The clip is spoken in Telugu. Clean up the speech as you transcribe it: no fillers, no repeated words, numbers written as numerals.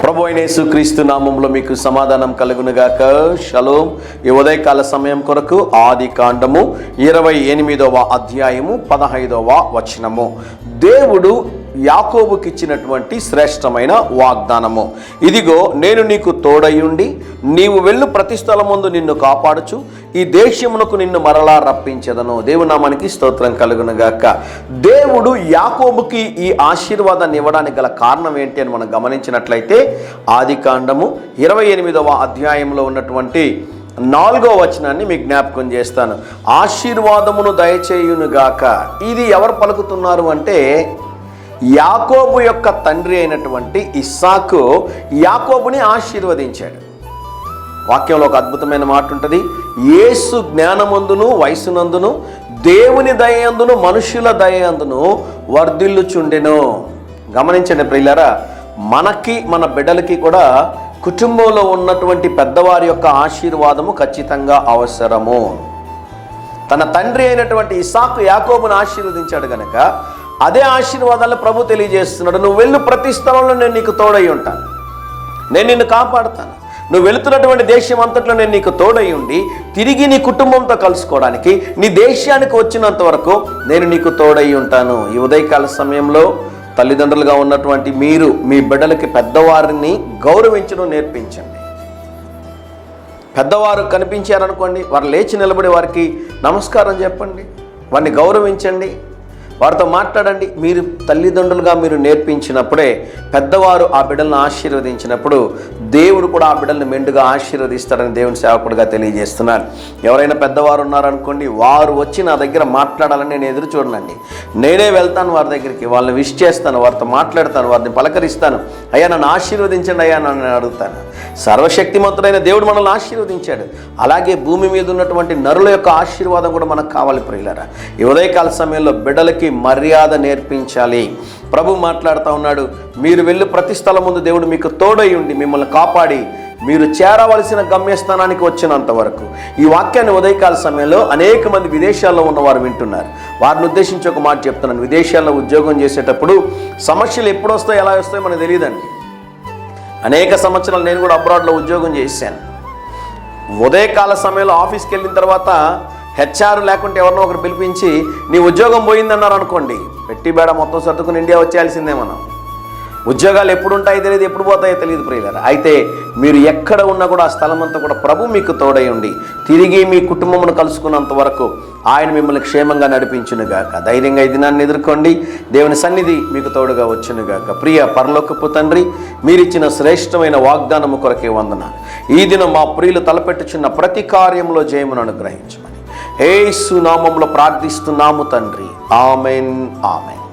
ప్రభు అయిన యేసుక్రీస్తు నామములో మీకు సమాధానం కలుగునుగాక. షలోమ్. ఈ ఉదయకాల సమయం కొరకు ఆదికాండము 28వ అధ్యాయము 15వ వచనము. దేవుడు యాకోబుకి ఇచ్చినటువంటి శ్రేష్టమైన వాగ్దానము. ఇదిగో నేను నీకు తోడయుండి నీవు వెళ్ళు ప్రతి స్థలమందు నిన్ను కాపాడుచు ఈ దేశమునకు నిన్ను మరలా రప్పించెదను. దేవుని నామానికి స్తోత్రం కలుగునుగాక. దేవుడు యాకోబుకి ఈ ఆశీర్వాదాన్ని ఇవ్వడానికి గల కారణం ఏంటి అని మనం గమనించినట్లయితే ఆదికాండము 28వ అధ్యాయంలో ఉన్నటువంటి 4వ వచనాన్ని మీకు జ్ఞాపకం చేస్తాను. ఆశీర్వాదమును దయచేయునుగాక. ఇది ఎవరు పలుకుతున్నారు అంటే యాకోబు యొక్క తండ్రి అయినటువంటి ఇస్సాకు యాకోబుని ఆశీర్వదించాడు. వాక్యంలో ఒక అద్భుతమైన మాట ఉంటుంది. యేసు జ్ఞానమందును వయసునందును దేవుని దయందును మనుషుల దయందును వర్ధిల్లుచుండెను. గమనించండి ప్రియులారా, మనకి మన బిడ్డలకి కూడా కుటుంబంలో ఉన్నటువంటి పెద్దవారి యొక్క ఆశీర్వాదము ఖచ్చితంగా అవసరము. తన తండ్రి అయినటువంటి ఇస్సాకు యాకోబును ఆశీర్వదించాడు గనక అదే ఆశీర్వాదాలు ప్రభు తెలియజేస్తున్నాడు. నువ్వు వెళ్ళు ప్రతి స్థలంలో నేను నీకు తోడై ఉంటాను, నేను నిన్ను కాపాడుతాను. నువ్వు వెళుతున్నటువంటి దేశం అంతట్లో నేను నీకు తోడై ఉండి తిరిగి నీ కుటుంబంతో కలుసుకోవడానికి నీ దేశానికి వచ్చినంత వరకు నేను నీకు తోడై ఉంటాను. ఈ ఉదయకాల సమయంలో తల్లిదండ్రులుగా ఉన్నటువంటి మీరు మీ బిడ్డలకి పెద్దవారిని గౌరవించడం నేర్పించండి. పెద్దవారు కనిపించారనుకోండి, వారు లేచి నిలబడి వారికి నమస్కారం చెప్పండి, వారిని గౌరవించండి, వారితో మాట్లాడండి. మీరు తల్లిదండ్రులుగా మీరు నేర్పించినప్పుడే పెద్దవారు ఆ బిడ్డలను ఆశీర్వదించినప్పుడు దేవుడు కూడా ఆ బిడ్డలను మెండుగా ఆశీర్వదిస్తాడని దేవుని సేవకుడిగా తెలియజేస్తున్నాను. ఎవరైనా పెద్దవారు ఉన్నారనుకోండి, వారు వచ్చి నా దగ్గర మాట్లాడాలని నేను ఎదురు చూడనండి. నేనే వెళ్తాను వారి దగ్గరికి, వాళ్ళని విష్ చేస్తాను, వారితో మాట్లాడతాను, వారిని పలకరిస్తాను. అయ్యా నన్ను ఆశీర్వదించండి అయ్యా నన్ను అడుగుతాను. సర్వశక్తిమంతుడైన దేవుడు మనల్ని ఆశీర్వదించాడు. అలాగే భూమి మీద ఉన్నటువంటి నరుల యొక్క ఆశీర్వాదం కూడా మనకు కావాలి ప్రియులారా. ఈ ఉదయకాల సమయంలో బిడ్డలకి మర్యాద నేర్పించాలి. ప్రభు మాట్లాడుతూ ఉన్నాడు, మీరు వెళ్ళి ప్రతి స్థలం ముందు దేవుడు మీకు తోడై ఉండి మిమ్మల్ని కాపాడి మీరు చేరవలసిన గమ్యస్థానానికి వచ్చినంత వరకు. ఈ వాక్యాన్ని ఉదయకాల సమయంలో అనేక మంది విదేశాల్లో ఉన్నవారు వింటున్నారు. వారిని ఉద్దేశించి ఒక మాట చెప్తున్నాను. విదేశాల్లో ఉద్యోగం చేసేటప్పుడు సమస్యలు ఎప్పుడు వస్తాయో ఎలా వస్తాయో మనకు తెలియదండి. అనేక సంవత్సరాలు నేను కూడా అబ్రాడ్లో ఉద్యోగం చేశాను. ఉదయకాల సమయంలో ఆఫీస్కి వెళ్ళిన తర్వాత హెచ్ఆర్ లేకుంటే ఎవరినో ఒకరు పిలిపించి నీ ఉద్యోగం పోయిందన్నారు అనుకోండి, పెట్టి బేడ మొత్తం సర్దుకుని ఇండియా వచ్చేయాల్సిందే. మనం ఉద్యోగాలు ఎప్పుడు ఉంటాయో తెలియదు, ఎప్పుడు పోతాయో తెలియదు ప్రియులారా. అయితే మీరు ఎక్కడ ఉన్నా కూడా ఆ స్థలం అంతా కూడా ప్రభు మీకు తోడై ఉండి తిరిగి మీ కుటుంబమును కలుసుకున్నంత వరకు ఆయన మిమ్మల్ని క్షేమంగా నడిపించునుగాక. ధైర్యంగా ఈ దినాన్ని ఎదుర్కోండి. దేవుని సన్నిధి మీకు తోడుగా వచ్చునుగాక. ప్రియ పరలోకపు తండ్రి, మీరిచ్చిన శ్రేష్టమైన వాగ్దానము కొరకే వందనాలు. ఈ దినం మా ప్రియులు తలపెట్టుచున్న ప్రతి కార్యంలో జయమును అనుగ్రహించమని యేసు నామములో ప్రార్థిస్తున్నాము తండ్రి. Amen, amen.